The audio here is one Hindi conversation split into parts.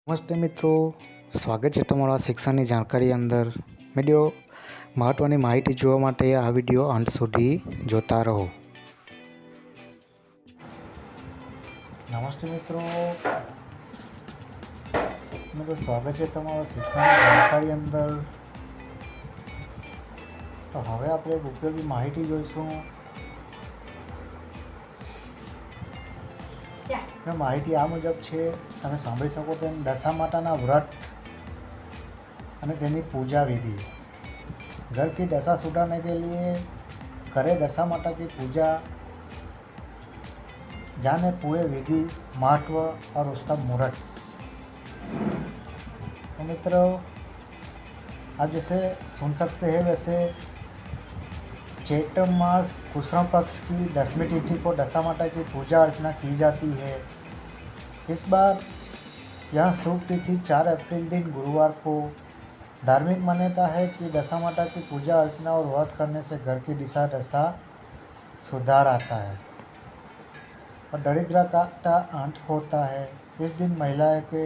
નમસ્તે મિત્રો, સ્વાગત છે તમારા શિક્ષણની જાણકારી અંદર. વિડીયો મહત્ત્વની માહિતી જોવા માટે આ વિડીયો અંત સુધી જોતા રહો. નમસ્તે મિત્રો, સ્વાગત છે તમારા શિક્ષણની જાણકારી અંદર. તો હવે આપણે એક ઉપયોગી માહિતી જોઈશું. માહિતી આ મુજબ છે, તમે સાંભળી શકો તેમ દશા માતાના વ્રત અને તેની पूजा विधि. घर की दशा सुधारने के लिए करें दशा माता की पूजा, जाने पूरे विधि महत्व और उसका मुहूर्त. तो मित्रों, आप जैसे सुन सकते हैं वैसे चैत्र मास कृष्ण पक्ष की 10वीं तिथि को दशा माता की पूजा अर्चना की जाती है. इस बार यह शुभ तिथि 4 अप्रैल दिन गुरुवार को. धार्मिक मान्यता है कि दशा माता की पूजा अर्चना और व्रत करने से घर की दिशा दशा सुधार आता है और दरिद्र का अंत होता है. इस दिन महिलाएं के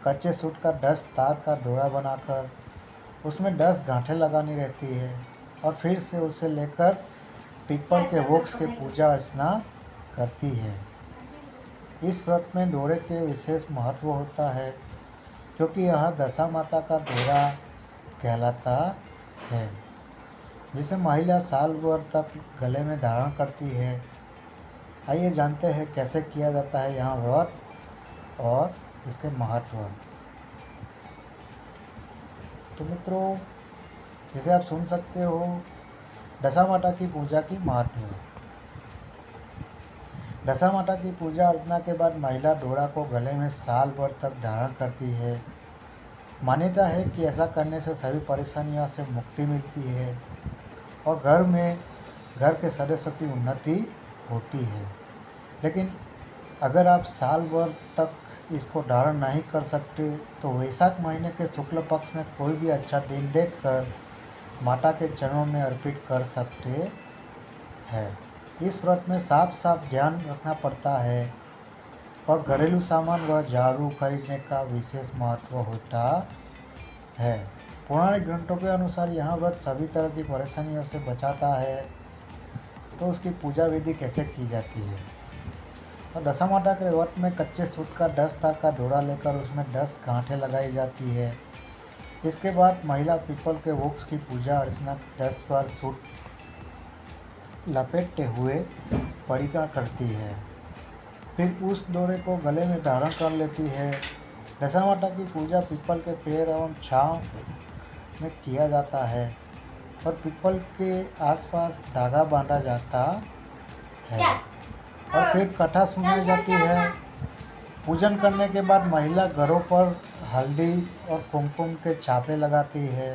कच्चे सूत का 10 तार का दोरा बनाकर उसमें 10 गांठें लगानी रहती है और फिर से उसे लेकर पीपल के वृक्ष की पूजा अर्चना करती है. इस व्रत में दोरे के विशेष महत्व होता है क्योंकि यह दशा माता का दोरा कहलाता है, जिसे महिला साल भर तक गले में धारण करती है. आइए जानते हैं कैसे किया जाता है यहाँ व्रत और इसके महत्व. तो मित्रों, जैसे आप सुन सकते हो दशा माता की पूजा की महत्व. दशा माता की पूजा अर्चना के बाद महिला डोरा को गले में साल भर तक धारण करती है. मान्यता है कि ऐसा करने से सभी परेशानियों से मुक्ति मिलती है और घर के सदस्यों की उन्नति होती है. लेकिन अगर आप साल भर तक इसको धारण नहीं कर सकते तो वैशाख महीने के शुक्ल पक्ष में कोई भी अच्छा दिन देखकर माता के चरणों में अर्पित कर सकते हैं. इस व्रत में साफ ध्यान रखना पड़ता है और घरेलू सामान व झाड़ू खरीदने का विशेष महत्व होता है. पौराणिक ग्रंथों के अनुसार यह व्रत सभी तरह की परेशानियों से बचाता है. तो उसकी पूजा विधि कैसे की जाती है? और दशा माता के व्रत में कच्चे सूत का 10 तार का डोरा लेकर उसमें 10 गांठें लगाई जाती है. इसके बाद महिला पीपल के वृक्ष की पूजा अर्चना 10 बार सूत लपेटते हुए परिक्रमा करती है. फिर उस डोरे को गले में धारण कर लेती है. दशा माता की पूजा पीपल के पेड़ एवं छांव में किया जाता है और पीपल के आसपास धागा बांधा जाता है और फिर कथा सुनाई जाती है. पूजन करने के बाद महिला घरों पर हल्दी और कुमकुम के छापे लगाती है.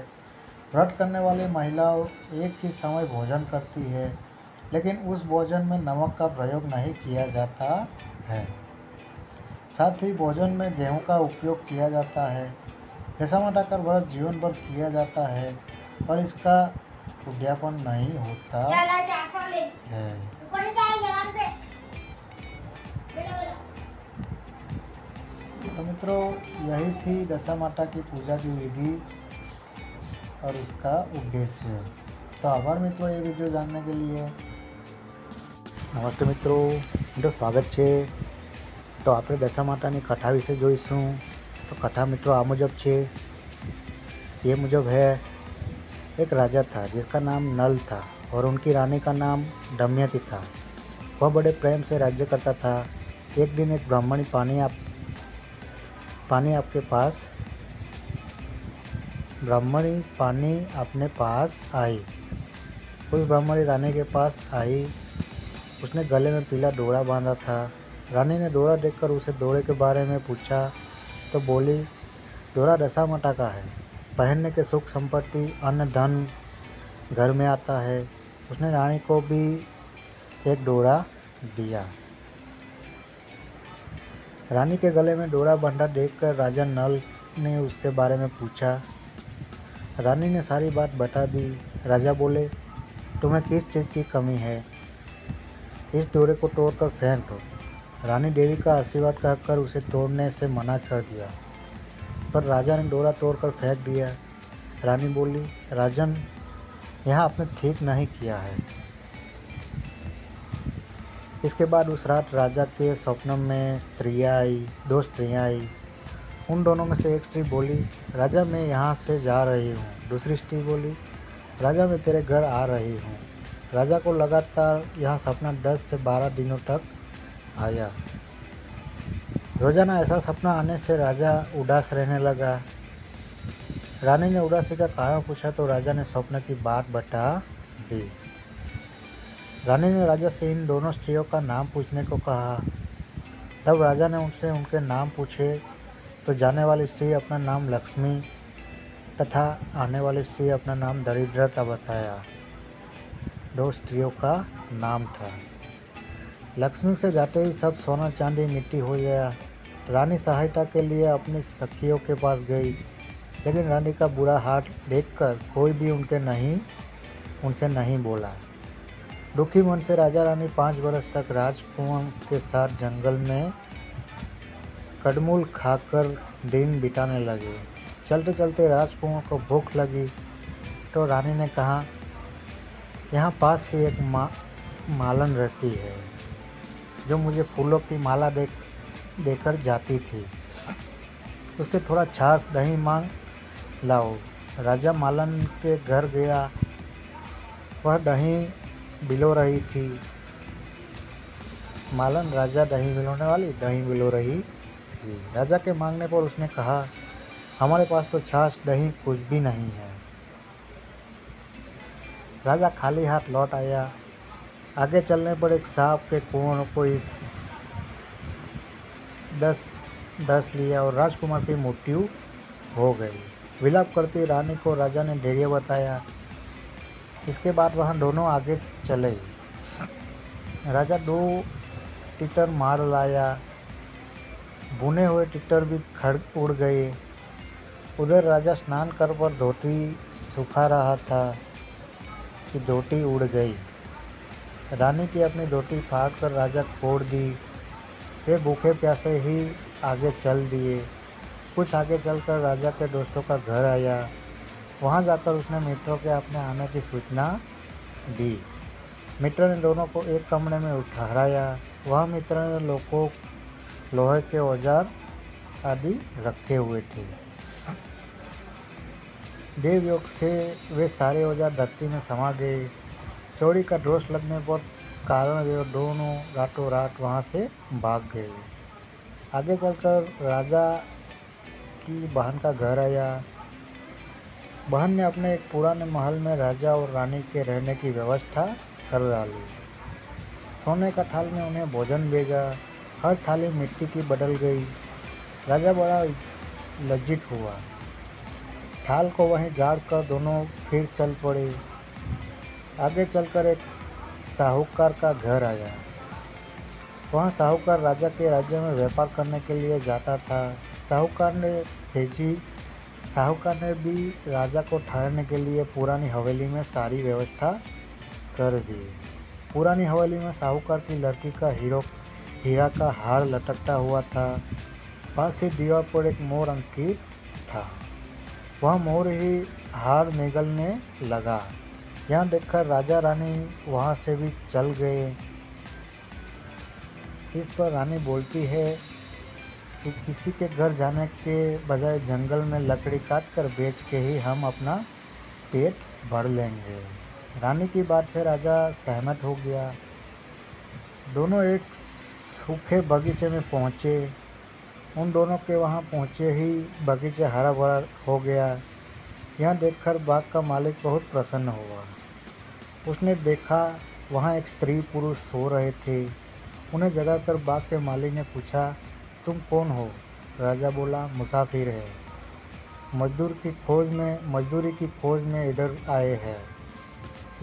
व्रत करने वाली महिलाओं एक ही समय भोजन करती है, लेकिन उस भोजन में नमक का प्रयोग नहीं किया जाता है. साथ ही भोजन में गेहूं का उपयोग किया जाता है. दशा माता का व्रत जीवन भर किया जाता है और इसका उद्यापन नहीं होता है. तो मित्रों, यही थी दशा माता की पूजा की विधि और इसका उद्देश्य. तो आभार मित्रों ये वीडियो जानने के लिए. नमस्ते मित्रों, स्वागत છે. तो આપણે દશા માતાની કથા વિશે જોઈશું. તો કથા મિત્રો આ મુજબ છે. ये मुजब है, एक राजा था जिसका नाम नल था और उनकी रानी का नाम दमयंती था. वह बड़े प्रेम से राज्य करता था. एक दिन एक ब्राह्मणी पानी अपने पास आई. उस ब्राह्मणी रानी के पास आई. उसने गले में पीला डोरा बांधा था. रानी ने डोरा देखकर उसे डोरे के बारे में पूछा तो बोली, डोरा दशा माता का है. पहनने के सुख संपत्ति अन्न धन घर में आता है. उसने रानी को भी एक डोरा दिया. रानी के गले में डोरा बंधा देखकर राजा नल ने उसके बारे में पूछा. रानी ने सारी बात बता दी. राजा बोले, तुम्हें किस चीज़ की कमी है? इस डोरे को तोड़कर फेंक दो. रानी देवी का आशीर्वाद कहकर उसे तोड़ने से मना कर दिया. पर राजा ने डोरा तोड़कर फेंक दिया। रानी बोली, राजन, यहाँ आपने ठीक नहीं किया है। इसके बाद उस रात राजा के स्वप्न में दो स्त्रियाँ आई। उन दोनों में से एक स्त्री बोली, राजा, मैं यहाँ से जा रही हूँ। दूसरी स्त्री बोली, राजा, मैं तेरे घर आ रही हूँ। राजा को लगातार यह सपना 10 से 12 दिनों तक आया। रोजाना ऐसा सपना आने से राजा उदास रहने लगा। रानी ने उदासी का कारण पूछा तो राजा ने स्वप्न की बात बता दी। रानी ने राजा से इन दोनों स्त्रियों का नाम पूछने को कहा। तब राजा ने उनसे उनके नाम पूछे तो जाने वाली स्त्री अपना नाम लक्ष्मी तथा आने वाली स्त्री अपना नाम दरिद्रता बताया। 2 स्त्रियों का नाम था। लक्ष्मी से जाते ही सब सोना चांदी मिट्टी हो गया। रानी सहायता के लिए अपनी सखियों के पास गई, लेकिन रानी का बुरा हाल देखकर कोई भी उनसे नहीं बोला। दुखी मन से राजा रानी 5 वर्ष तक राजकुमार के साथ जंगल में कदमूल खाकर दिन बिताने लगे। चलते चलते राजकुमार को भूख लगी तो रानी ने कहा, यहाँ पास ही एक मालन रहती है जो मुझे फूलों की माला देकर जाती थी। उसके थोड़ा छाछ दही मांग लाओ। राजा मालन के घर गया। वह दही बिलो रही थी। मालन राजा दही बिलो रही थी। राजा के मांगने पर उसने कहा, हमारे पास तो छाछ दही कुछ भी नहीं है। राजा खाली हाथ लौट आया। आगे चलने पर एक सांप के कुएं को इस दस लिया और राजकुमार की मृत्यु हो गई। विलाप करती रानी को राजा ने धैर्य बताया। इसके बाद वह दोनों आगे चले। राजा 2 तितर मार लाया। भुने हुए तितर भी खड़ उड़ गए। उधर राजा स्नान कर पर धोती सुखा रहा था कि धोती उड़ गई। रानी की अपनी धोती फाड़ कर राजा फोड़ दी। वे भूखे प्यासे ही आगे चल दिए। कुछ आगे चलकर राजा के दोस्तों का घर आया। वहां जाकर उसने मित्रों के अपने आने की सूचना दी। मित्र ने दोनों को एक कमरे में ठहराया। वह मित्र ने लोहे के औजार आदि रखे हुए थे। देवयोग से वे सारे औजार धरती में समा गए। चोरी का दोष लगने पर कारण वे दोनों रातों रात वहाँ से भाग गए। आगे चलकर राजा की बहन का घर आया। बहन ने अपने एक पुराने महल में राजा और रानी के रहने की व्यवस्था कर डाली। सोने का थाल में उन्हें भोजन भेजा। हर थाली मिट्टी की बदल गई। राजा बड़ा लज्जित हुआ। थाल को वहीं गाड़ कर दोनों फिर चल पड़े। आगे चलकर एक साहूकार का घर आया। वहाँ साहूकार राजा के राज्य में व्यापार करने के लिए जाता था। साहूकार ने भी राजा को ठहरने के लिए पुरानी हवेली में सारी व्यवस्था कर दी। पुरानी हवेली में साहूकार की लड़की का हीरा का हार लटकता हुआ था। पास ही दीवार पर एक मोर अंकित था। वह मोर ही हार निगलने लगा। यह देखकर राजा रानी वहाँ से भी चल गए। इस पर रानी बोलती है कि किसी के घर जाने के बजाय जंगल में लकड़ी काटकर बेच के ही हम अपना पेट भर लेंगे। रानी की बात से राजा सहमत हो गया। दोनों एक सूखे बगीचे में पहुँचे। उन दोनों के वहाँ पहुँचे ही बगीचा हरा भरा हो गया। यह देखकर बाग का मालिक बहुत प्रसन्न हुआ। उसने देखा वहाँ एक स्त्री पुरुष सो रहे थे। उन्हें जगाकर बाग के मालिक ने पूछा, तुम कौन हो? राजा बोला, मुसाफिर है। मजदूरी की खोज में इधर आए हैं।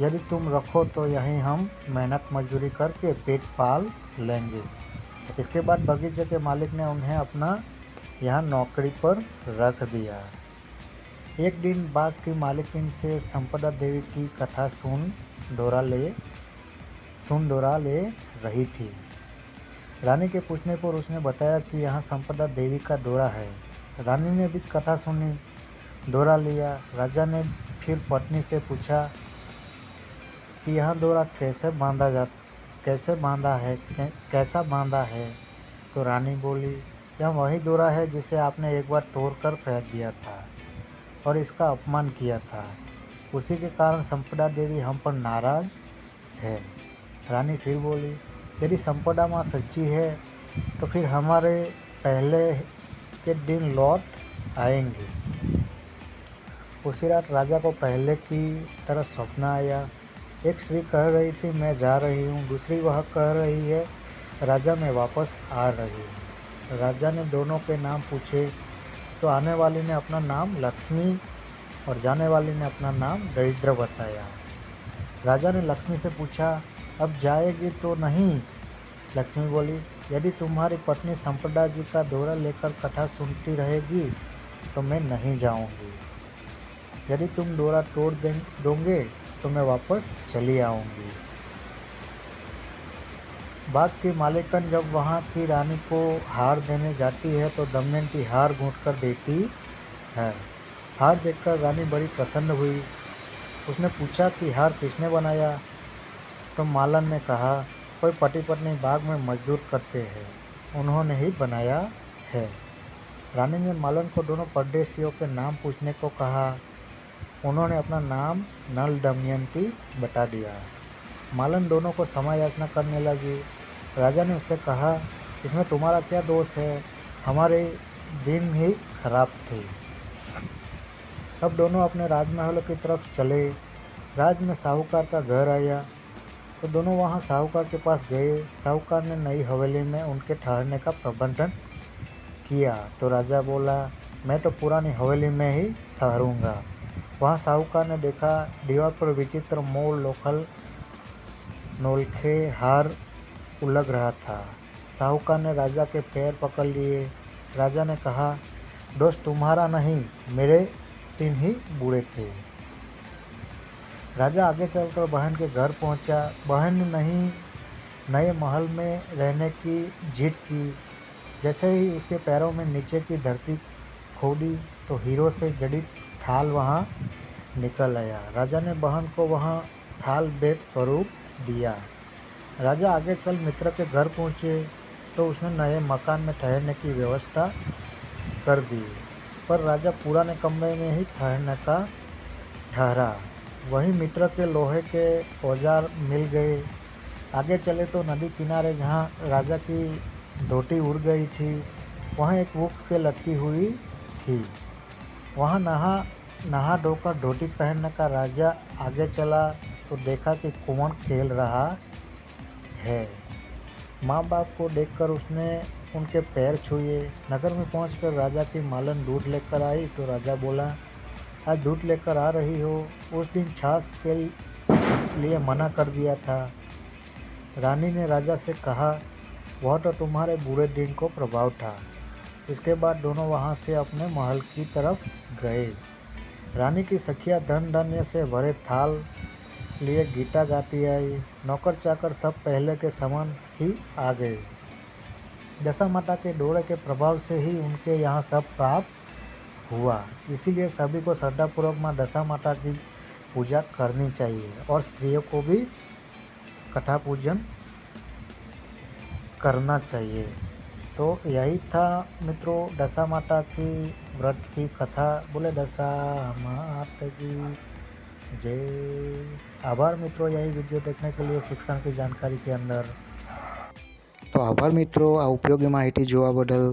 यदि तुम रखो तो यहीं हम मेहनत मजदूरी करके पेट पाल लेंगे। इसके बाद बगीचे के मालिक ने उन्हें अपना यहाँ नौकरी पर रख दिया। एक दिन बाग की मालिकिन से संपदा देवी की कथा सुन डोरा ले रही थी। रानी के पूछने पर उसने बताया कि यहाँ संपदा देवी का दौरा है। रानी ने भी कथा सुनी, दौरा लिया। राजा ने फिर पत्नी से पूछा कि यह दौरा कैसा बांधा है। तो रानी बोली, यह वही दौरा है जिसे आपने एक बार तोड़कर फेंक दिया था और इसका अपमान किया था। उसी के कारण संपदा देवी हम पर नाराज है। रानी फिर बोली, यदि संपदा माँ सच्ची है तो फिर हमारे पहले के दिन लौट आएंगे। उसी रात राजा को पहले की तरह सपना आया। एक स्त्री कह रही थी, मैं जा रही हूँ। दूसरी वह कह रही है, राजा मैं वापस आ रही हूँ। राजा ने दोनों के नाम पूछे तो आने वाली ने अपना नाम लक्ष्मी और जाने वाली ने अपना नाम दरिद्र बताया। राजा ने लक्ष्मी से पूछा, अब जाएगी तो नहीं? लक्ष्मी बोली, यदि तुम्हारी पत्नी संपदा जी का दौरा लेकर कथा सुनती रहेगी तो मैं नहीं जाऊंगी। यदि तुम दौरा तोड़ दोगे तो मैं वापस चली आऊंगी। बाग की मालिकन जब वहाँ की रानी को हार देने जाती है तो दमयंती हार घूंटकर देती है। हार देखकर रानी बड़ी प्रसन्न हुई। उसने पूछा कि हार किसने बनाया? तो मालन ने कहा, कोई पति पत्नी बाग में मजदूर करते हैं, उन्होंने ही बनाया है। रानी ने मालन को दोनों परदेशियों के नाम पूछने को कहा। उन्होंने अपना नाम नल दमयंती बता दिया। मालन दोनों को क्षमा याचना करने लगी। राजा ने उससे कहा, इसमें तुम्हारा क्या दोष है? हमारे दिन ही खराब थे। अब दोनों अपने राजमहल की तरफ चले। राज में साहूकार का घर आया तो दोनों वहां साहूकार के पास गए। साहूकार ने नई हवेली में उनके ठहरने का प्रबंधन किया तो राजा बोला, मैं तो पुरानी हवेली में ही ठहरूंगा। वहाँ साहूकार ने देखा, दीवार पर विचित्र मोर लोखल नोलखे हार उलग रहा था। साहूकार ने राजा के पैर पकड़ लिए। राजा ने कहा, दोस्त तुम्हारा नहीं, मेरे दिन ही बुरे थे। राजा आगे चलकर बहन के घर पहुंचा। बहन ने नहीं नए महल में रहने की जिद की। जैसे ही उसके पैरों में नीचे की धरती खोदी तो हीरो से जड़ी थाल वहां निकल आया। राजा ने बहन को वहां थाल भेंट स्वरूप दिया। राजा आगे चल मित्र के घर पहुंचे तो उसने नए मकान में ठहरने की व्यवस्था कर दी, पर राजा पुराने कमरे में ही ठहरने का ठहरा। वहीं मित्र के लोहे के औजार मिल गए। आगे चले तो नदी किनारे जहाँ राजा की धोती उड़ गई थी वहाँ एक वृक्ष से लटकी हुई थी। वहाँ नहा धोकर धोती पहनने का राजा आगे चला तो देखा कि कुंवर खेल रहा है। माँ बाप को देखकर उसने उनके पैर छुए। नगर में पहुंचकर राजा की मालन दूध लेकर आई तो राजा बोला, आज दूध लेकर आ रही हो? उस दिन छाछ के लिए मना कर दिया था। रानी ने राजा से कहा, वह तो तुम्हारे बुरे दिन को प्रभाव था। इसके बाद दोनों वहां से अपने महल की तरफ गए। रानी की सखियां धन धान्य से भरे थाल लिए गीता गाती आई। नौकर चाकर सब पहले के समान ही आ गए। दशा माता के दौरे के प्रभाव से ही उनके यहाँ सब प्राप्त हुआ। इसीलिए सभी को श्रद्धापूर्वक माँ दशा माता की पूजा करनी चाहिए और स्त्रियों को भी कथा पूजन करना चाहिए। तो यही था मित्रों दशा माता की व्रत की कथा। बोले दशा माता की जय। आभार मित्रों यही वीडियो देखने के लिए शिक्षण की जानकारी के अंदर। तो आभार मित्रों आ उपयोगी माहिती જોવા બદલ।